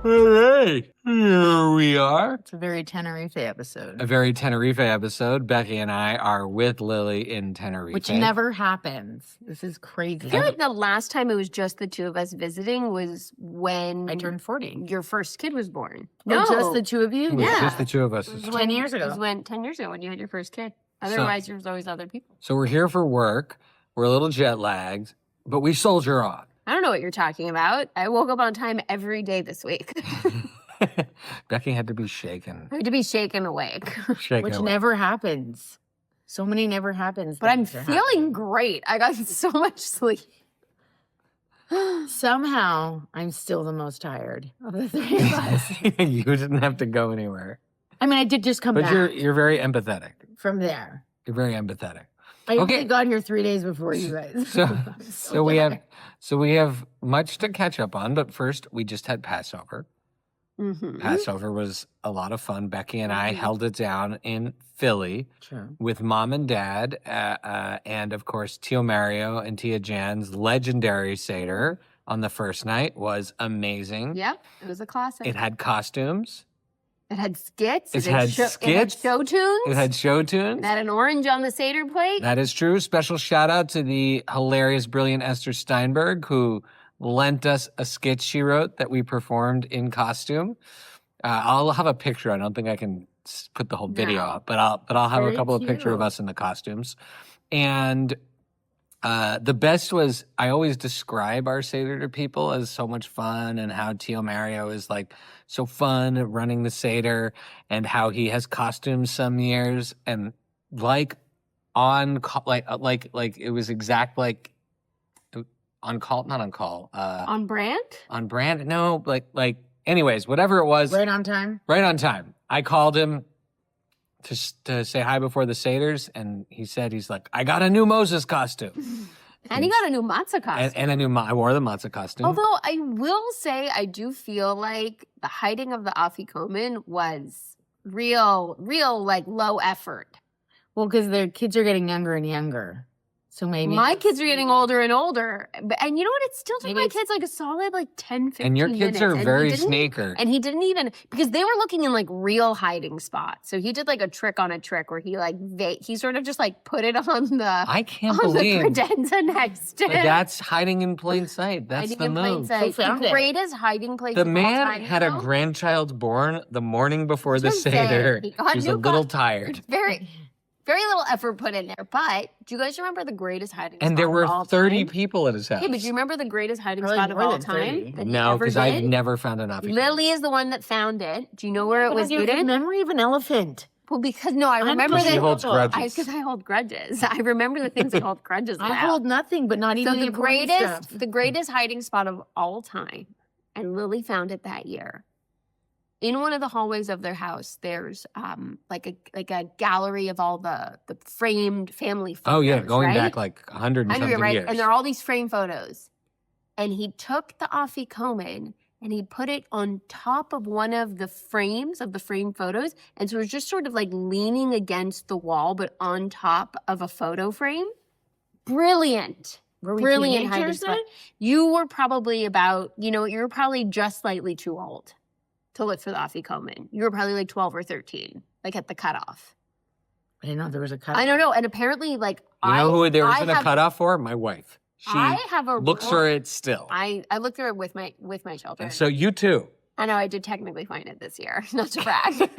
Hey, here we are. It's a very Tenerife episode. A very Tenerife episode. Becky and I are with Lily in Tenerife. Which never happens. This is crazy. I feel like the last time it was just the two of us visiting was when I turned 40. your first kid was born. No, just the two of you? It was Yeah. just the two of us. It was 10 years ago. It was when 10 years ago when you had your first kid. Otherwise, there's always other people. So we're here for work. We're a little jet lagged, but we soldier on. I don't know what you're talking about. I woke up on time every day this week. Becky had to be shaken. I had to be shaken awake. Which never happens. So many never happens. But I'm feeling great. I got so much sleep. Somehow, I'm still the most tired of the three of us. You didn't have to go anywhere. I mean, I did just come But back you're very empathetic. from there. You're very empathetic. I Okay. only got here 3 days before you guys. So we have much to catch up on, but first we just had Passover. Mm-hmm. Passover was a lot of fun. Becky and I held it down in Philly True. with mom and dad, and of course Tio Mario and Tia Jan's legendary Seder on the first night was amazing. Yep, it was a classic. It had costumes. It had skits. It had It had skits. show tunes. It had show tunes. It had an orange on the Seder plate. That is true. Special shout out to the hilarious, brilliant Esther Steinberg, who lent us a skit she wrote that we performed in costume. I'll have a picture. I don't think I can put the whole video up, but I'll have Very a couple of pictures of cute. us in the costumes. And the best was I always describe our Seder to people as so much fun, and how Tio Mario is like so fun at running the Seder, and how he has costumes some years, and like on call, like it was exact like on call, not on call, On brand? on brand. No, like anyways, whatever it was, Right on time? right on time. I called him to say hi before the Seders, and he's like, I got a new Moses costume. And he got a new matzah costume. And I wore the matzah costume. Although I will say, I do feel like the hiding of the afikomen was real, like low effort. Well, because their kids are getting younger and younger. So maybe. My kids are getting older and older. And you know what? It still took Maybe my it's- kids like a solid 10, 15 and your kids minutes. are And he very didn't- sneaker. And he didn't even, because they were looking in real hiding spots. So he did a trick on a trick where he he sort of just put it on the, I can't on the believe credenza next to him. that's hiding in plain sight. That's Hiding the in plain move. sight. found The it? greatest hiding place The of all man time, had a though. grandchild born the morning before the That's what I'm saying. Seder. He got He was a new little costume. tired. Very little effort put in there. But do you guys remember the greatest hiding spot And there of were all 30 time? people at his house. Yeah, but do you remember the greatest hiding Probably spot of more all than 30. time? that he No, ever because I've did? never found an afikomen. Lily is the one that found it. Do you know where it was You have the hidden? memory of an elephant. Well, because I remember Because that. she holds grudges. Because I hold grudges. I remember the things I hold grudges I about. hold nothing, but not So even the important greatest, stuff. the greatest hiding spot of all time, and Lily found it that year. In one of the hallways of their house, there's like a gallery of all the framed family photos. Oh, yeah, going right? back 100 and 100, something right? years. And there are all these frame photos. And he took the afikomen and he put it on top of one of the frames of the frame photos. And so it was just sort of leaning against the wall, but on top of a photo frame. Brilliant. Were we Brilliant hiding teenagers spot. then? You were probably you were probably just slightly too old to look for the afikomen. You were probably 12 or 13, at the cutoff. I didn't know there was a cut. I don't know. And apparently, you know who there I isn't a have- cutoff for? My wife. She I have a looks rule- for it still. I looked through it with my children. And so you too. I know I did technically find it this year, not to brag.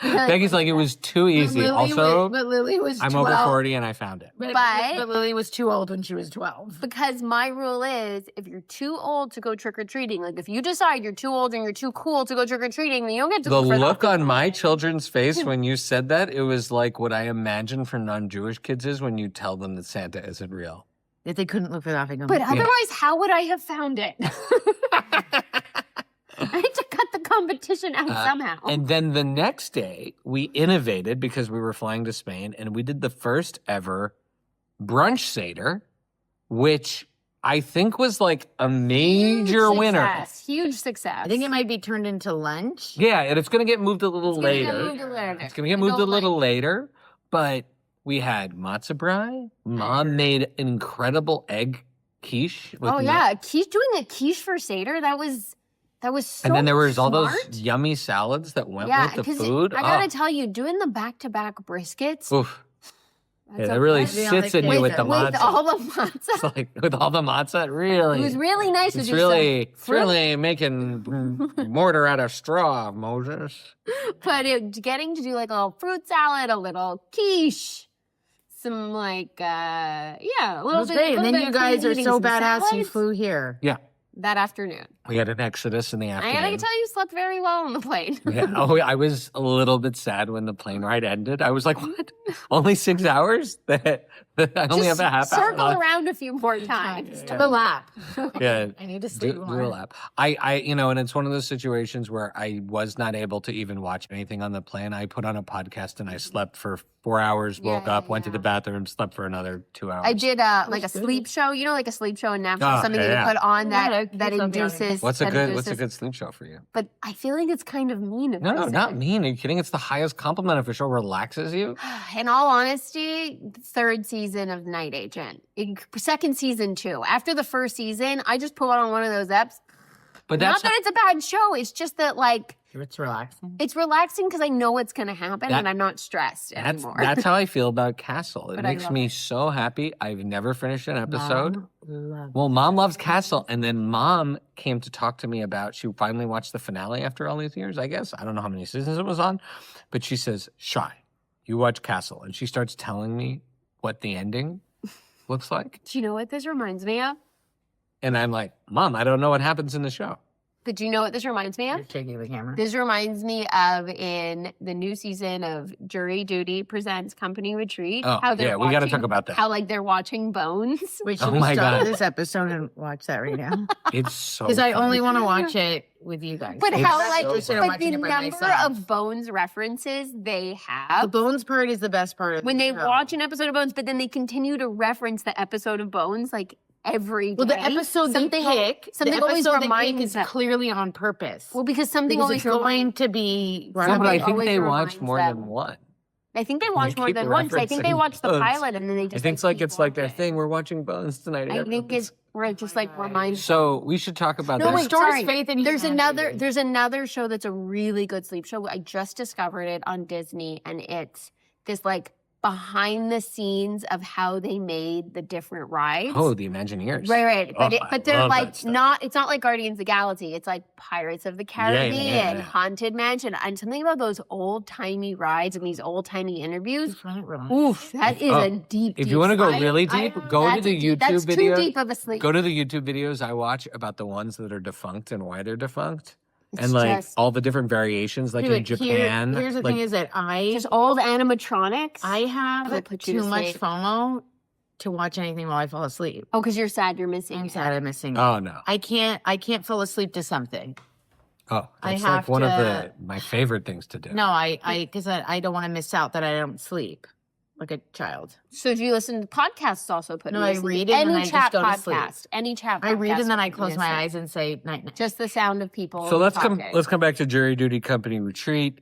Becky's like, it was too easy. But Lily was I'm 12. over 40 and I found it. But Lily was too old when she was 12. Because my rule is, if you're too old to go trick or treating, if you decide you're too old and you're too cool to go trick or treating, then you don't get to The go for look the on my children's face when you said that, it was like what I imagine for non-Jewish kids is when you tell them that Santa isn't real. That they couldn't look for the afikomen. But otherwise, how would I have found it? I had to cut the competition out somehow. And then the next day, we innovated because we were flying to Spain, and we did the first ever brunch Seder, which I think was a major winner. Huge success. I think it might be turned into lunch. Yeah, and it's going to get moved a little later. It's It's going to get moved a little later, but we had matzah brai. Mom made an incredible egg quiche. with Oh, yeah. Doing a quiche for Seder, that was That was so And then there was all those smart. yummy salads that went Yeah, with the 'cause food. I gotta tell you, doing the back-to-back briskets, Oof. that's Yeah, a that really Maybe on sits in you vacation. with the with matzah. all the matzah. It's like with all the matzah, really. It was really nice. It's with just it's really making mortar out of straw, Moses. but getting to do like a little fruit salad, a little quiche, some like a It little was bit. great. And little then bit you guys are eating so some badass. You salads flew here. Yeah, that afternoon. we had an exodus in the I afternoon. gotta tell you, slept very well on the plane. Yeah. Oh, I was a little bit sad when the plane ride ended. I was like, "What? Only 6 hours? That I only Just have a half hour circle left." around a few more times. Took a lap. Yeah. I need to Do, sleep do more. a lap. And it's one of those situations where I was not able to even watch anything on the plane. I put on a podcast and I slept for 4 hours, woke up, went to the bathroom, slept for another 2 hours. I did like a good. sleep show, like a sleep show in Nashville, Oh, something yeah, that you put on Yeah, that keeps on the audience. induces. What's a that good induces- sleep show for you? But I feel like it's kind of mean. No, not mean. Are you kidding? It's the highest compliment if a show relaxes you. In all honesty, third season of Night Agent, second season too. After the first season, I just put on one of those eps. But Not that's that it's a bad show. It's just that like It's relaxing. it's relaxing because I know what's going to happen That- and I'm not stressed anymore. that's how I feel about Castle. It But I makes love me it. so happy. I've never finished an episode. Mom loves Well, Mom loves Castle, and then Mom came to talk to me about. She finally watched the finale after all these years. I guess I don't know how many seasons it was on, but she says, "Shy, you watch Castle," and she starts telling me what the ending looks like, Do you know what this reminds me of? and I'm like, "Mom, I don't know what happens in the show." But do you know what this reminds me of? You're shaking the camera. This reminds me of in the new season of Jury Duty Presents Company Retreat. Oh, how they're yeah, we got to watching- talk about that. How like they're watching Bones. Wait, Oh should we my stop God. this episode and watch that right now? It's so Because I fun. only want to watch it with you guys. But It's how so like fun. Instead of but watching the it by number myself. of Bones references they The have Bones part is the best part of when the they show. watch an episode of Bones, but then they continue to reference the episode of Bones like every day. Well, the episode something they pick, something the always episode they pick reminds is them. clearly on purpose. Well, because something because always it's going to be Yeah, but I something think always they watch reminds more them. than one. I think they watch more keep than once. I think they referencing watch the Bones. pilot and then they just. I think keep it's like their watching. thing. We're watching Bones tonight. I think it's where it just like reminds. So we should talk about No, this. wait, Restores sorry. faith in There's humanity. another show that's a really good sleep show. I just discovered it on Disney, and it's this like behind the scenes of how they made the different rides. Oh, the Imagineers. Right. Oh, But I they're love like that stuff. not. It's not like Guardians of the Galaxy. It's like Pirates of the Caribbean, yeah. Haunted Mansion, and something about those old timey rides and these old timey interviews. It's right, relax. Oof, that is Oh, a deep. If you want to go sleep. really deep, go to That's the a deep- YouTube That's video. too deep of a sleep. Go to the YouTube videos I watch about the ones that are defunct and why they're defunct, It's and like just- all the different variations, like in Dude, Japan. here's the like, thing is that just old animatronics. I have They put you too to much sleep. FOMO to watch anything while I fall asleep. Oh, because you're sad you're missing. I'm it. sad I'm missing. oh no, I can't fall asleep to something. oh I that's like have one of to- my favorite things to do. No, because I don't want to miss out that I don't sleep like a child. So if you listen to podcasts, also put No, you I to sleep. read it and any then I just chat go to podcast, sleep. any chat. I read podcast and then I will put close you to my sleep. eyes and say night night. Just the sound of people. So let's talking. come back to Jury Duty Company Retreat.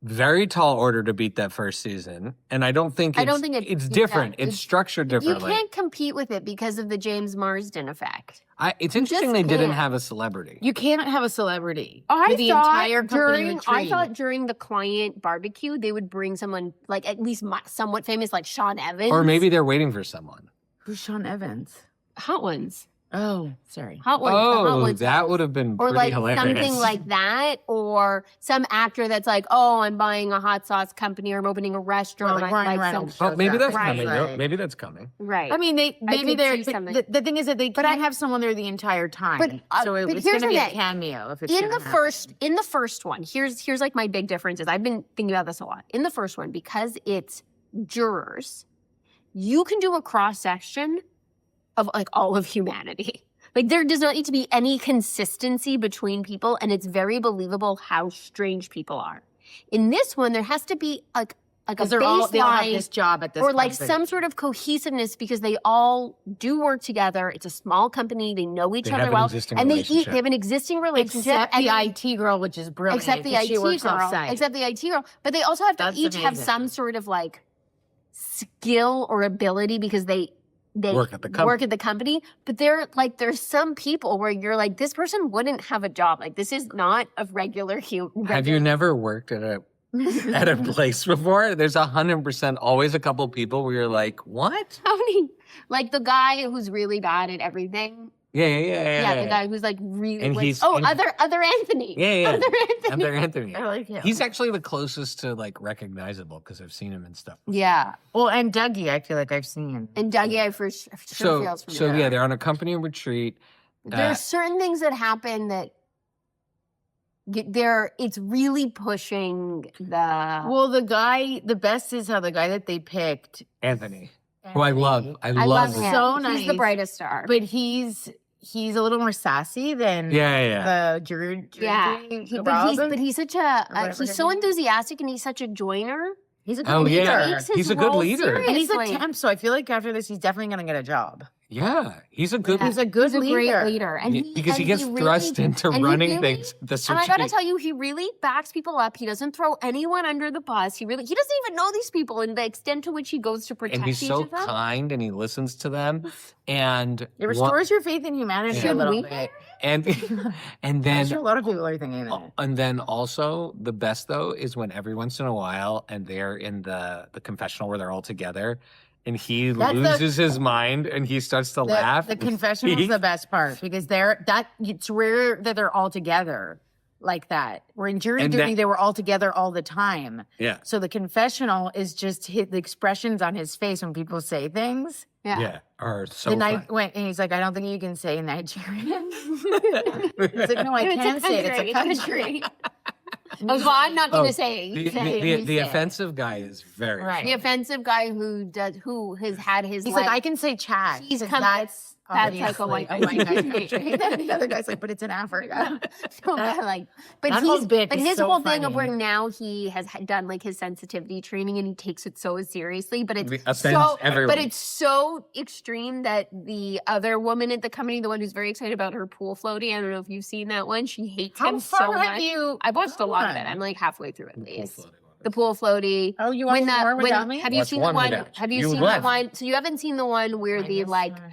Very tall order to beat that first season, and I don't think it's different. yeah, It's structured You differently. can't compete with it because of the James Marsden effect. It's interesting just they didn't can't. have a celebrity. You can't have a celebrity. I for the thought entire company during retreat. during the client barbecue they would bring someone like at least somewhat famous like Sean Evans Or maybe they're waiting for someone. Who's Sean Evans? Hot Ones. Oh, sorry. Hot Ones. the Hot Oh, Ones that guys. would have been Or pretty like hilarious. something like that, or some actor that's like, "Oh, I'm buying a hot sauce company, or I'm opening a restaurant." Like I Ryan like Reynolds. some- Oh, maybe that's Right. coming. though. Right. Maybe that's coming. right? I mean, I maybe did they're. see but something. the thing is that they But can't I- have someone there the entire time. But, so but it's here's going to the be a thing. cameo if it's in gonna the happen. in the first one, here's like my big difference is I've been thinking about this a lot. In the first one, because it's jurors, you can do a cross section of like all of humanity. Like there does not need to be any consistency between people, and it's very believable how strange people are. In this one, there has to be like a Because they all have baseline this job at this or like company. some sort of cohesiveness because they all do work together. It's a small company. They know each They other have an well, existing and they relationship. have an existing relationship. Except and the they- IT girl, which is brilliant. except the 'cause IT she works girl, off-site. except the IT girl. But they also have to That's each have amazing. some sort of like skill or ability because they they Work at the company. work at the company, but there's some people where you're like, this person wouldn't have a job. Like, this is not a regular human. Have you never worked at a place before? There's 100% always a couple people where you're like, what? How many? Like the guy who's really bad at everything. Yeah. The guy who's like really. And he's- other Anthony. Yeah. Other Anthony. Other Anthony. I like him. He's actually the closest to like recognizable because I've seen him and stuff. Yeah, Well, and Dougie, I feel like I've seen. and Dougie, I for sure feels from So yeah, they're on a company retreat. There's certain things that happen that it's really pushing the. Well, the best is how the guy that they picked, Anthony, who I love. I I love love him. him. So He's the nice. brightest star. but he's a little more sassy than Yeah. the jury. Yeah, but he's such whatever he's his so name is. enthusiastic and he's such a joiner. He's a good Oh leader. yeah, Takes his he's a good role leader. And he's a seriously. temp, so I feel like after this, he's definitely going to get a job. Yeah, he's a good. He's a good He's a leader. great leader, and because he gets really- thrust into and he running really- things. The And I gotta strategic- tell you, he really backs people up. He doesn't throw anyone under the bus. He doesn't even know these people, and the extent to which he goes to protect and he's each so of them. kind, and he listens to them, and It one- restores your faith in humanity Should a little we? bit. and and I'm then sure a lot of people are thinking that. and then also the best though is when every once in a while and they're in the confessional where they're all together and he That's the- loses his mind and he starts to laugh. The confessional is the best part because it's rare that they're all together like that. Where in jury And duty, that- they were all together all the time. Yeah. So the confessional is just the expressions on his face when people say things. Yeah. Are so The fun. night went and he's like, I don't think you can say Nigerian. He's like, no, I It's a can say it. It's a country. country. Well, I'm not going to say the, it. the offensive guy is very Right. The offensive guy who has had his. He's life. like, I can say Chad. He's 'cause come- that's that's like a obviously white a white guy's country. Then the other guy's like, but it's in Africa. So, like, but That whole bit is his so whole thing of funny. where now he has done like his sensitivity training and he takes it so seriously, but it's It offends so, everyone. but it's so extreme that the other woman at the company, the one who's very excited about her pool floaty, I don't know if you've seen that one. She hates How him far so have much. you? I watched a lot of it. gone? I'm like halfway through at Pool least. floating one. The pool floaty. Oh, you want more without me? Have you Watch seen one the one? without- Have you you seen left. the one? So you haven't seen the one where I the guess like not.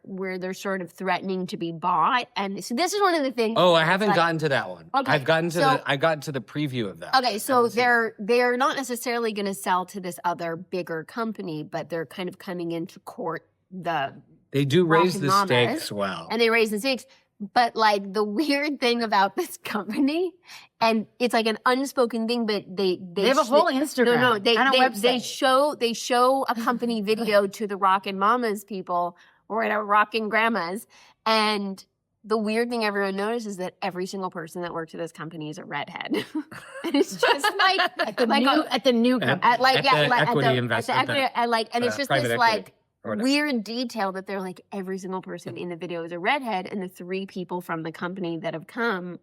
where they're sort of threatening to be bought, and so this is one of the things. Oh, I haven't like- gotten to that one. Okay, I've gotten to so- I got to the preview of that. Okay, so Haven't seen it. they're not necessarily going to sell to this other bigger company, but they're kind of coming into court They do raise Rockin' the Mamas, stakes well. and they raise the stakes. But like the weird thing about this company, and it's like an unspoken thing, but they They have a whole Instagram. No, they and a they website. they show a company video to the Rockin' Mamas people or whatever, Rockin' Grandmas, and the weird thing everyone notices is that every single person that works at this company is a redhead. And it's just like at the like new at the new Yeah. company. at like At yeah the like equity at the investment, equity, and like and it's just private this equity like or whatever. weird detail that they're like every single person in the video is a redhead, and the three people from the company that have come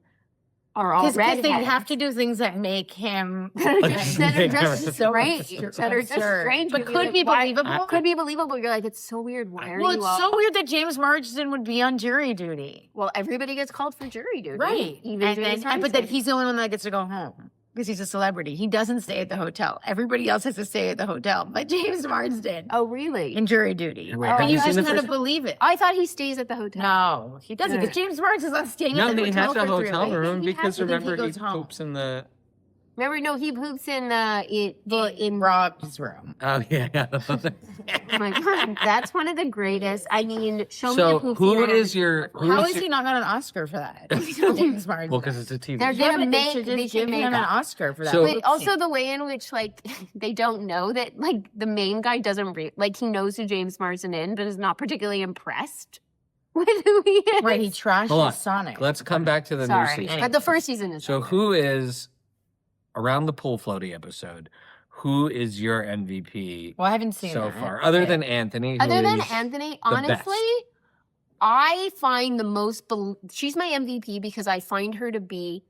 are all Because redheads. they have to do things that make him that are just so strange. absurd. That are just strange. But You're could like, be why- believable. Could be believable. You're like, it's so weird. Why are Well, you it's all? so weird that James Marsden would be on jury duty. Well, everybody gets called for jury duty, Right. Even And James then, but Marsden. that he's the only one that gets to go home because he's a celebrity. He doesn't stay at the hotel. Everybody else has to stay at the hotel. But James Marsden Oh, really? in jury duty. Wait, have And you you seen just the gotta first- believe it. I thought he stays at the hotel. No, he doesn't because James Marsden's not staying No, at the they hotel have the for 3 hotel weeks. room He has because to think remember he he goes home. poops in the. Remember, no, he poops in Rob's room. Oh yeah. Oh my God, that's one of the greatest. I mean, show me So the poop who scene. is your? Who How is is your- he not got an Oscar for that? James Marsden. Well, because it's a TV. They're show. gonna but make- should they just should give make him an up. Oscar for that. So- But also the way in which like they don't know that like the main guy doesn't like he knows who James Marsden is, but is not particularly impressed with who he is. Right, he trashed Hold on. Sonic. Let's come back to the new Sorry, season. but the first season is So better. who is around the pool floaty episode? Who is your MVP Well, I haven't seen so that. far, other than Anthony? who Other than is- Anthony, the honestly, best. I find the most. She's my MVP because I find her to be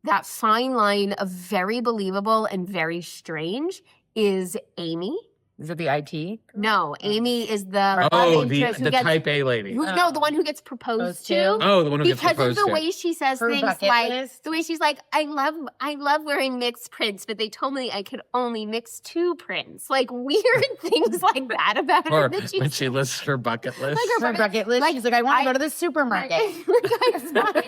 that fine line of very believable and very strange. Is Amy? Is it the IT? No, Amy is the Oh, love the interest who gets, type A lady. no, the one who gets proposed to. Oh, the one who gets Because of proposed the to. way she says Her things, bucket like list? the way she's like, I love wearing mixed prints, but they told me I could only mix 2 prints. Like weird things like that about Or her. That when she lists her bucket list. Like Her bucket list. She's like, I want to go to the supermarket. like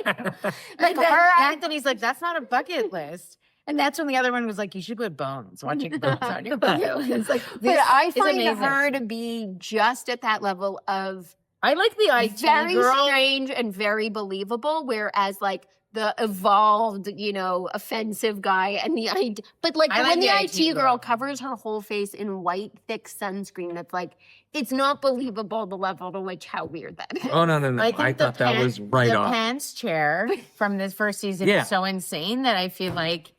Like her. Anthony's like, that's not a bucket list. And that's when the other one was like, you should put bones. Watching bones on your bucket list. Like, But this I is find amazing. her to be just at that level of I like the IT very girl. strange and very believable, whereas like the evolved, offensive guy and the IT, but like I when like the IT girl covers her whole face in white, thick sunscreen, that's like, it's not believable the level to which how weird that is. Oh, no. I think I the thought that was right the on. pants chair from this first season Yeah. is so insane that I feel like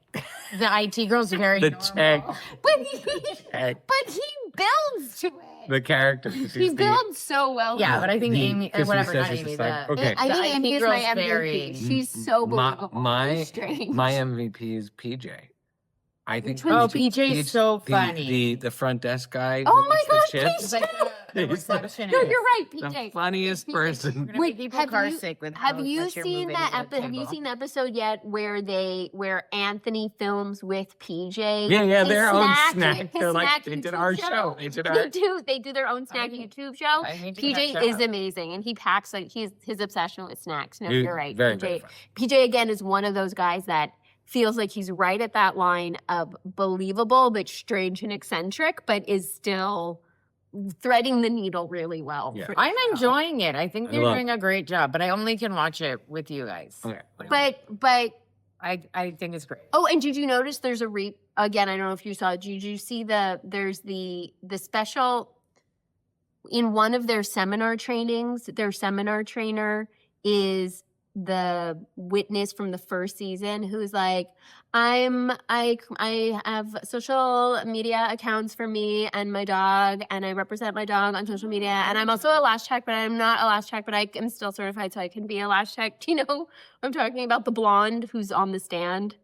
the IT girl's very The normal. check. But he builds to it. The character. He builds so well. Yeah, but I think Amy, because he whatever, says not it's Amy, just like, the, okay. I The think IT Amy is my girl's MVP. very- She's so believable. my Strange. my MVP is PJ. I think Which one Oh, PJ's so funny. The front desk guy. Oh who my eats God, the chips. It's like the He's the- receptionist. No, you're right, The PJ. funniest PJ. person. We're gonna Wait, make people have car you- sick with Have how you much you're seen moving that? the Have you table. seen the episode yet where Anthony films with PJ? Yeah, his their own snack- snack. his They're like, snack they did YouTube our show. They did our. They do their own snack YouTube show. I need to catch PJ up. is amazing, and he packs like his obsession with snacks. No, You- you're right. very, PJ, very funny. PJ again is one of those guys that feels like he's right at that line of believable but strange and eccentric, but is still threading the needle really well. Yeah. I'm enjoying it. I think I they're love doing a great job, but I only can watch it with you guys. Okay. But I think it's great. oh, and did you notice there's a again, I don't know if you saw it. Did you see there's the special in one of their seminar trainings, their seminar trainer is the witness from the first season who's like, I have social media accounts for me and my dog, and I represent my dog on social media, and I'm also a lash tech, but I'm not a lash tech, but I am still certified, so I can be a lash tech. Do you know I'm talking about? The blonde who's on the stand.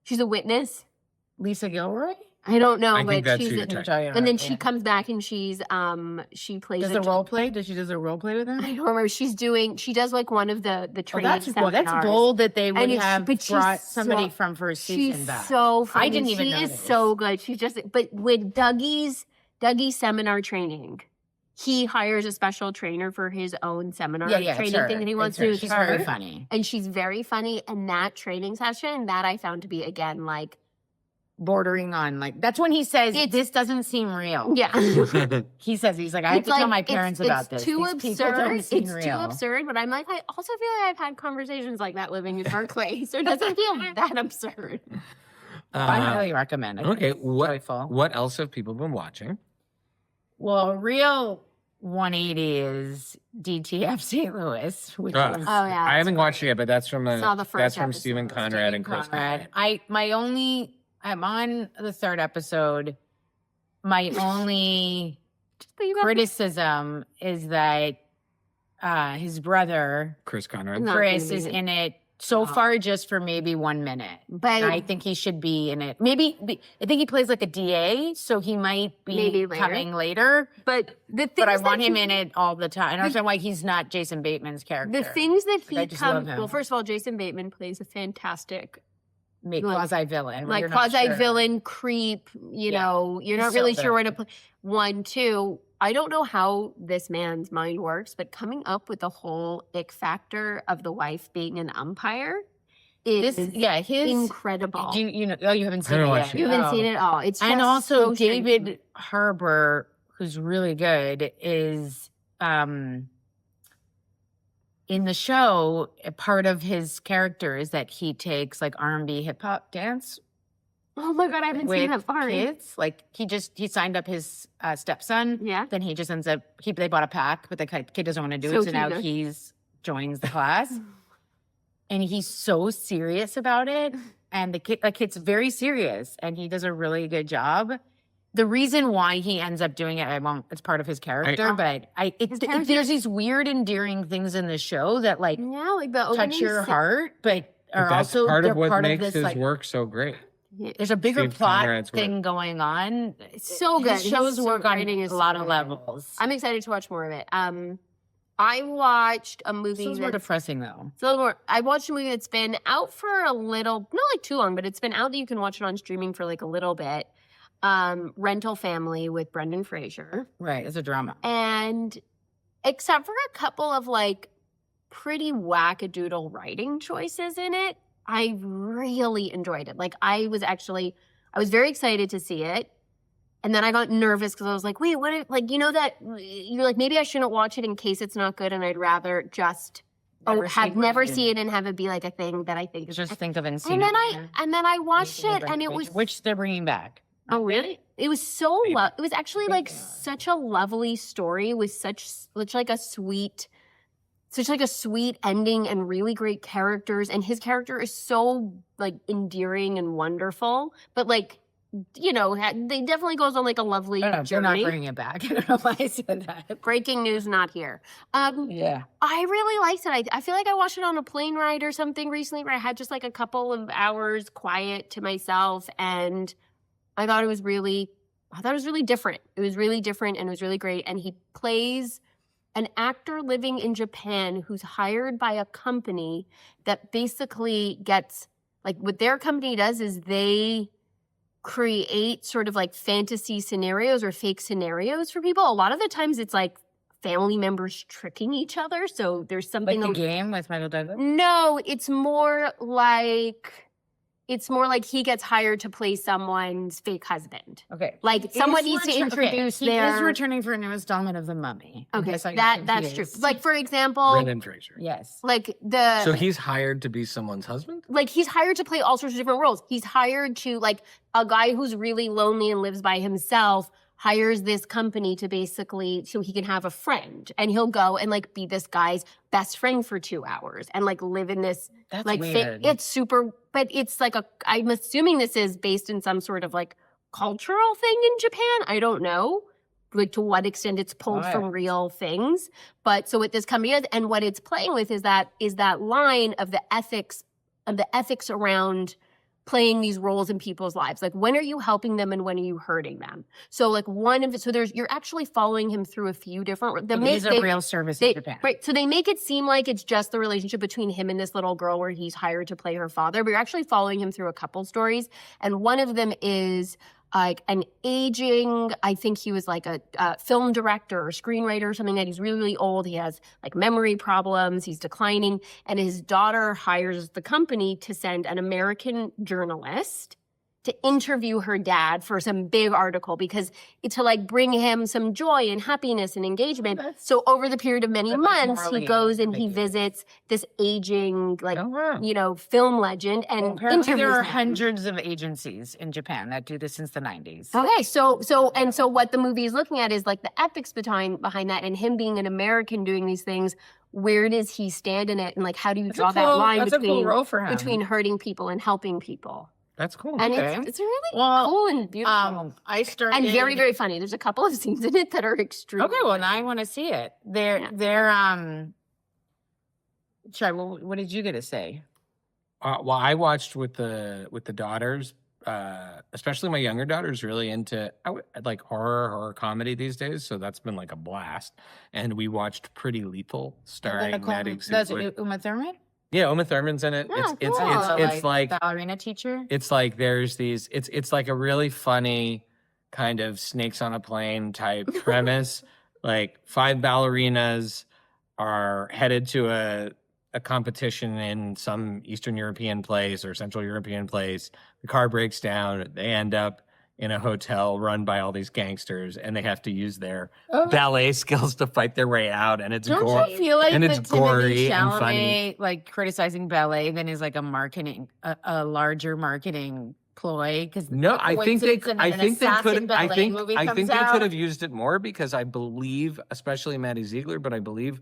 She's a witness. Lisa Gilroy? I don't know, I think but that's who she's you're talking Talking and then about, she yeah. comes back and she plays Does a the role play? Does she does a role play with them? I don't remember. She does like one of the Oh, training that's bold. That's seminars. bold that they would And it's- have but she's brought somebody so- from first She's season back. so funny. I didn't even She know is this. so good. She's just but with Dougie's seminar training, he hires a special trainer for his own seminar training thing that he wants to do. She's with her. very funny. And she's very funny. And that training session, that I found to be again like Bordering on like that's when he says It's- this doesn't seem real. yeah. He says he's like I have It's to tell like- my parents it's about this. Too These people absurd. don't It's seem too real. absurd. But I'm like, I also feel like I've had conversations like that living in Berkeley, so it doesn't feel that absurd. I highly recommend. I think Okay, it's what joyful. what else have people been watching? Well, a real 180 is DTF St. Louis, which Ah. is Oh yeah, I haven't watched it yet, but that's from Saw the that's first from episode. Stephen Conrad and Chris Conrad. Conrad. I'm on the third episode. My only But you got criticism is that his brother Chris Conrad. No. Chris gonna be is in- in it so far just for maybe 1 minute. But I think he should be in it. I think he plays like a DA, so he might be Maybe later. coming later. but the things But I that want him he- in it all the time. I don't understand why he's not Jason Bateman's character. The things that Like, I he just love comes. him. Well, first of all, Jason Bateman plays a fantastic, Make like- quasi villain, like quasi villain creep. You Yeah. know, you're not He's really so sure where to good. put. 1, 2. I don't know how this man's mind works, but coming up with the whole ick factor of the wife being an umpire is His incredible. Do you know? Oh, you haven't seen haven't it watched yet. it. You haven't Oh. seen it all. It's And just also so strange. David Harbour, who's really good, is in the show. A part of his character is that he takes like R&B hip hop dance Oh my god, I haven't seen with that far. kids. Like he signed up his stepson. Yeah. Then he just ends up they bought a pack, but the kid doesn't want to do So it. So now cute. he's joins the class, and he's so serious about it. And the kid's very serious, and he does a really good job. The reason why he ends up doing it, it's part of his character, but there's these weird, endearing things in the show that like Yeah, like the touch opening your scene- heart, but are But that's also part they're of what part makes of this his like work so great. There's a bigger Steve plot Conrad's work. thing going on. So good. His shows His work on writing is a lot so of good. levels. I'm excited to watch more of it. I watched a movie This is more depressing though. it's a little more. I watched a movie that's been out for a little, not like too long, but it's been out that you can watch it on streaming for like a little bit. Rental Family with Brendan Fraser. Right, it's a drama. And except for a couple of like pretty wackadoodle writing choices in it, I really enjoyed it. Like I was very excited to see it. And then I got nervous because I was like, wait, what if, like, you know that you're like, maybe I shouldn't watch it in case it's not good. And I'd rather just never see it and have it be like a thing that I think is Just think of it. and then I watched it and it was which they're bringing back. Oh really? It was so it was actually like such a lovely story with such like a sweet ending and really great characters, and his character is so like endearing and wonderful. But like, you know, they definitely goes on like a lovely They're journey. not bringing it back. I don't know why I said that. Breaking news, not here. Yeah. I really liked it. I feel like I watched it on a plane ride or something recently where I had just like a couple of hours quiet to myself, and I thought it was really different. It was really different and it was really great. And he plays an actor living in Japan who's hired by a company that basically gets, like, what their company does is they create sort of like fantasy scenarios or fake scenarios for people. A lot of the times it's like family members tricking each other. So there's something Like the game with Michael Douglas? No, it's more like he gets hired to play someone's fake husband. Okay. Like someone needs to introduce He their. is returning for a new installment of The Mummy. Okay, Yes, I that's think he true. is. Like for example, Brendan Fraser. Yes. like So he's hired to be someone's husband? like he's hired to play all sorts of different roles. He's hired to, like, a guy who's really lonely and lives by himself hires this company to basically, so he can have a friend, and he'll go and like be this guy's best friend for 2 hours and like live in this That's like weird. it's super, but it's like I'm assuming this is based in some sort of like cultural thing in Japan. I don't know like to what extent it's pulled from real things, but so what this company is and what it's playing with is that line of the ethics around playing these roles in people's lives. Like, when are you helping them and when are you hurting them? So like you're actually following him through a few different, He's a real service in Japan. right. So they make it seem like it's just the relationship between him and this little girl where he's hired to play her father, but you're actually following him through a couple stories. And one of them is like an aging, I think he was like a film director or screenwriter or something, that he's really, really old. He has like memory problems. He's declining. And his daughter hires the company to send an American journalist to interview her dad for some big article because it's to like bring him some joy and happiness and engagement. So over the period of many months, he goes and he visits this aging, like, you know, film legend and Apparently interviews there are him. hundreds of agencies in Japan that do this since the 90s. Okay, so what the movie is looking at is like the ethics behind that, and him being an American doing these things. Where does he stand in it, and like how do you draw that line between hurting people and helping people? That's cool. And it's really cool and beautiful. I started and very, very funny. There's a couple of scenes in it that are extremely Okay, well funny. now I want to see it. Shai, what did you get to say? Well, I watched with the daughters, especially my younger daughter's really into like horror comedy these days, so that's been like a blast. And we watched Pretty Lethal, starring Maddie That's Ziegler. Uma Thurman? Yeah, Uma Thurman's in it. Oh, It's cool. like ballerina teacher. it's like there's these. It's like a really funny kind of snakes on a plane type premise. Like 5 ballerinas are headed to a competition in some Eastern European place or Central European place. The car breaks down. They end up in a hotel run by all these gangsters, and they have to use their ballet skills to fight their way out. And it's Don't you feel like and the it's gory and Chalamet, funny. like criticizing ballet, then is like a larger marketing ploy? Because No, I think they could have used it more, because I believe, especially Maddie Ziegler, but I believe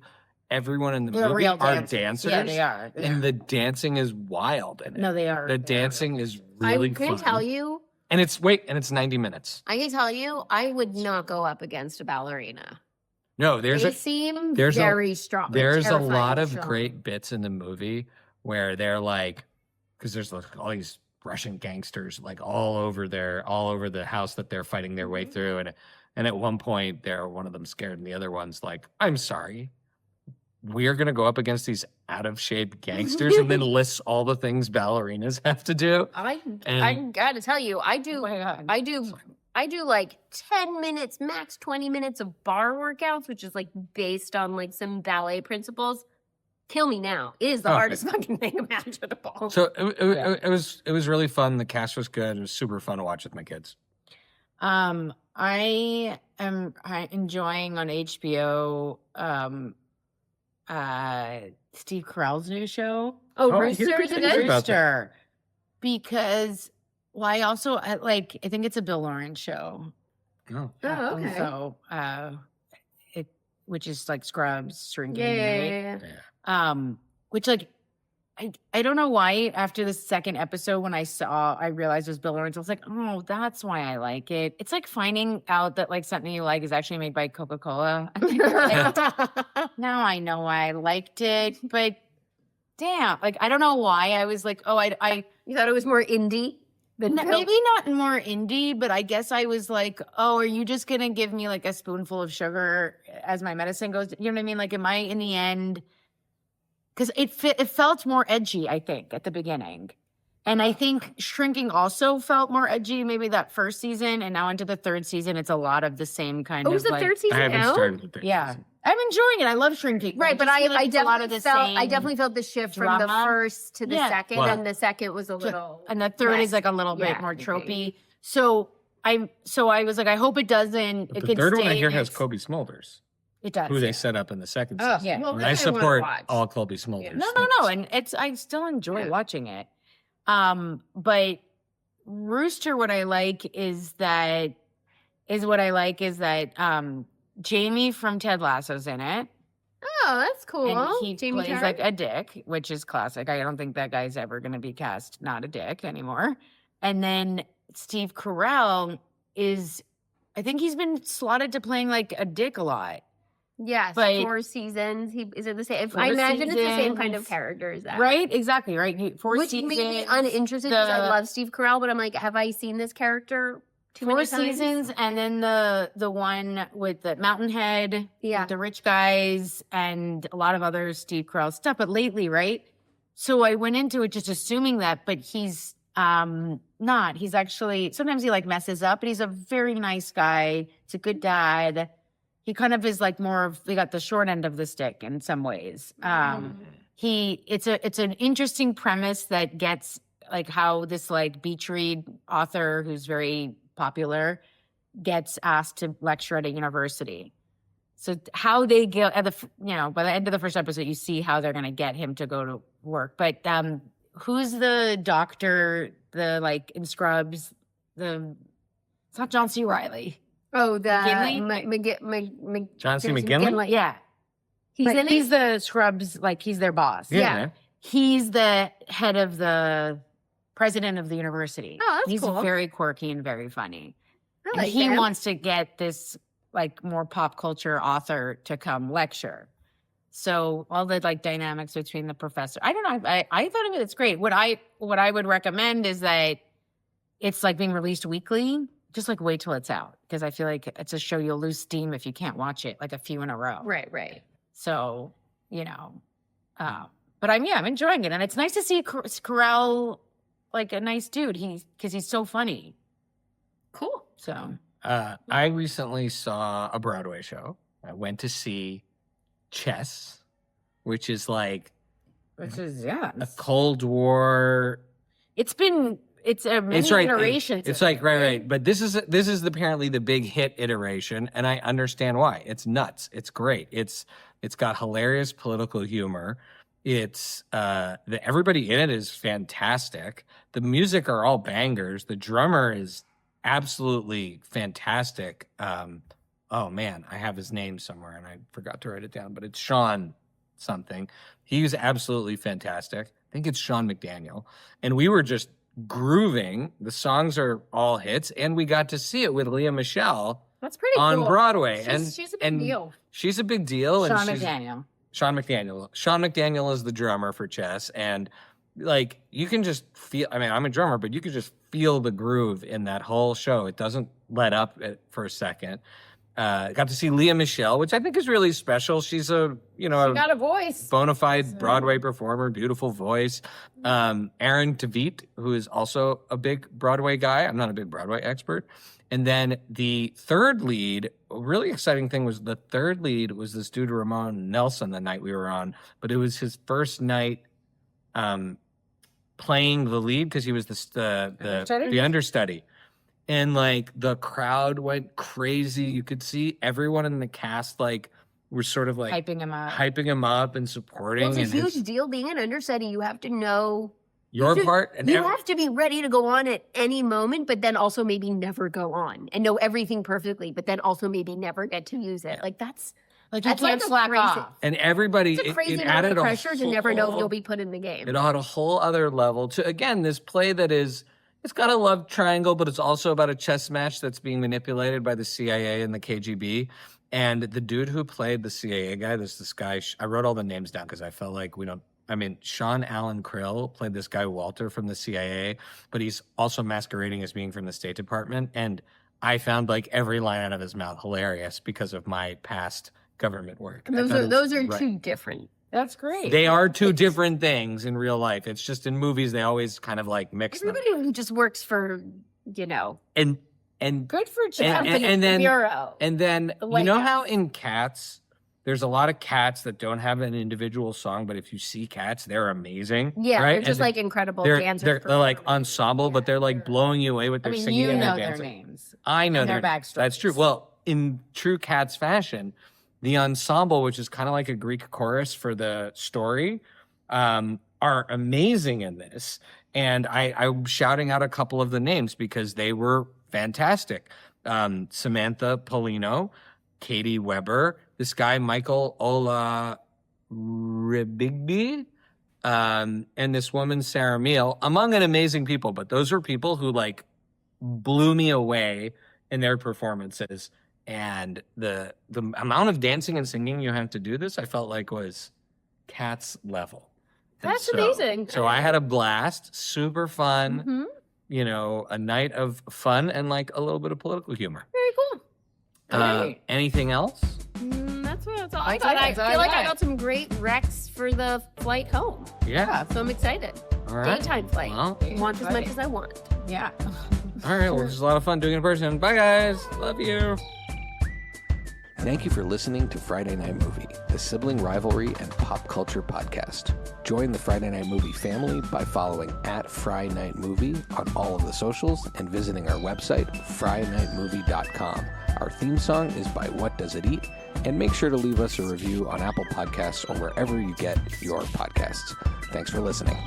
everyone in the movie real are dancers. dancers. Yeah, they are. And the dancing is wild in it. No, they are. The dancing is really fun. I can tell you, And it's 90 minutes. I would not go up against a ballerina. No, They seem there's a- very strong. there's a lot terrifying of strong. great bits in the movie where they're like, because there's like all these Russian gangsters like all over the house that they're fighting their way through. And at one point one of them scared and the other one's like, I'm sorry, we're going to go up against these out of shape gangsters, and then lists all the things ballerinas have to do. I And- gotta tell you, I Oh my God. I do like 10 minutes, max 20 minutes of bar workouts, which is like based on like some ballet principles. Kill me now. It is the Oh, hardest fucking thing imaginable. So it was really fun. The cast was good. It was super fun to watch with my kids. I am enjoying on HBO Steve Carell's new show. Oh, Oh, Rooster you're is good. good? About that. Rooster. Because I also I think it's a Bill Lawrence show. Oh. Oh, okay. So which is like Scrubs, Shrinking. Yeah. right? Which like I don't know why after the second episode when I realized it was Bill Lawrence, I was like, oh, that's why I like it. It's like finding out that like something you like is actually made by Coca-Cola. Now I know why I liked it, but damn, like I don't know why I was like, oh, I You thought it was more indie than maybe not more indie, but I guess I was like, oh, are you just gonna give me like a spoonful of sugar as my medicine goes? You know what I mean? Like, am I in the end? Because it felt more edgy, I think, at the beginning. And I think Shrinking also felt more edgy, maybe that first season. And now into the third season, it's a lot of the same kind Oh, of was the like, third I season haven't out? started with it. yeah. I'm enjoying it. I love Shrinking. Right, but just I feel like it's a lot definitely of the felt same. I definitely felt the shift from the drama. first to the Yeah. second, Well- and the second was a little. And the third is less- like a little yeah, bit more I agree. tropey. So I was like, I hope it doesn't. But It the can third one I stay hear in has its- Kobe Smulders, It does. who they yeah. set up in the second Oh, season. Yeah. well, And that I wanna support watch. all Kobe Smulders. No, and I still enjoy Yeah. watching it. But Rooster, what I like is that Jamie from Ted Lasso's in it. Oh, that's cool. And he Jamie plays Tarr? like a dick, which is classic. I don't think that guy's ever going to be cast not a dick anymore. And then Steve Carell I think he's been slotted to playing like a dick a lot. Yes, but- 4 seasons. Is it the same? Four I imagine it's the same kind of seasons. character as that. Right? Exactly, right? Four Which seasons. made me uninterested because I the- love Steve Carell, but I'm like, have I seen this character too 4 many times? seasons, and then the one with the Mountainhead, Yeah. with the rich guys, and a lot of other Steve Carell stuff. But lately, right? So I went into it just assuming that, but he's not. He's actually sometimes he like messes up, but he's a very nice guy. He's a good dad. He kind of is like more of he got the short end of the stick in some ways. It's an interesting premise that gets like how this like beach read author who's very popular gets asked to lecture at a university. So how they get at by the end of the first episode, you see how they're going to get him to go to work. But who's the doctor? The like in Scrubs, it's not John C. Reilly. Oh, the McGinley? John C. McGinley? Yeah, He's in he's it. the Scrubs. Like he's their boss. Yeah. He's the head of the president of the university. Oh, that's he's cool. very quirky and very funny. I And like he him. wants to get this like more pop culture author to come lecture. So all the like dynamics between the professor. I don't know. I thought of it. It's great. What I would recommend is that it's like being released weekly. Just like wait till it's out because I feel like it's a show you'll lose steam if you can't watch it like a few in a row. Right. So but I'm enjoying it, and it's nice to see Carell like a nice dude. Because he's so funny. Cool. So I recently saw a Broadway show. I went to see Chess, which is like which is a Cold War. It's a many It's right. iterations. It's of like it, right. But this is apparently the big hit iteration, and I understand why. It's nuts. It's great. It's got hilarious political humor. It's everybody in it is fantastic. The music are all bangers. The drummer is absolutely fantastic. Oh man, I have his name somewhere and I forgot to write it down, but it's Sean something. He's absolutely fantastic. I think it's Sean McDaniel. And we were just grooving. The songs are all hits, and we got to see it with Leah Michele That's pretty on cool. Broadway. She's a big deal. She's a big deal. Sean and McDaniel. Sean McDaniel. Sean McDaniel is the drummer for Chess, and like you can just feel. I mean, I'm a drummer, but you could just feel the groove in that whole show. It doesn't let up for a second. Got to see Leah Michele, which I think is really special. She's a She got a voice. bona fide Broadway performer, beautiful voice. Aaron Tveit, who is also a big Broadway guy. I'm not a big Broadway expert. And then the third lead, a really exciting thing was the third lead was this dude, Ramon Nelson, the night we were on. But it was his first night playing the lead because he was the understudy. And like the crowd went crazy. You could see everyone in the cast like were sort of like Hyping him up and supporting. Well, it's a and huge deal being an understudy. You have to know your part. And you have to be ready to go on at any moment, but then also maybe never go on and know everything perfectly, but then also maybe never get to use it. Yeah. Like that's like you that's can't like a slack crazy- off. And everybody, it's a crazy it amount added of pressure to never know if whole- you'll be put in the game. It had a whole other level to, again, this play that is, it's got a love triangle, but it's also about a chess match that's being manipulated by the CIA and the KGB. And the dude who played the CIA guy, this guy, I wrote all the names down because I felt like Sean Allen Krill played this guy, Walter, from the CIA, but he's also masquerading as being from the State Department. And I found like every line out of his mouth hilarious because of my past government work. Those are two different. That's great. They are two different things in real life. It's just in movies they always kind of like mix them. Everybody who just works for, And Good for Jeff. and then Bureau. and then The you White know House. how in Cats there's a lot of cats that don't have an individual song, but if you see cats, they're amazing. Yeah, right? they're just And like incredible they're, dancers. they're like performers. ensemble, but they're like blowing you away with I their mean, singing you and know their their dancing. names. I know and their backstories. That's true. Well, in true Cats fashion, the ensemble, which is kind of like a Greek chorus for the story, are amazing in this. And I'm shouting out a couple of the names because they were fantastic. Samantha Polino, Katie Weber, this guy, Michael Olaribigbe, and this woman, Sarah Meal, among an amazing people. But those are people who like blew me away in their performances. And the amount of dancing and singing you have to do this, I felt like was Cats level. And That's amazing. So I had a blast, super fun, Mhm. a night of fun and like a little bit of political humor. Very cool. Great. Anything else? That's all I I got. I think that's feel like I all got some great recs for the flight home. Yeah. So I'm excited. All right. Daytime flight. Well, Want as much as I want. Yeah. all right. Well, it was a lot of fun doing it in person. Bye, guys. Love you. Thank you for listening to Friday Night Movie, the sibling rivalry and pop culture podcast. Join the Friday Night Movie family by following @FryNightMovie on all of the socials and visiting our website, FryNightMovie.com. Our theme song is by What Does It Eat? And make sure to leave us a review on Apple Podcasts or wherever you get your podcasts. Thanks for listening.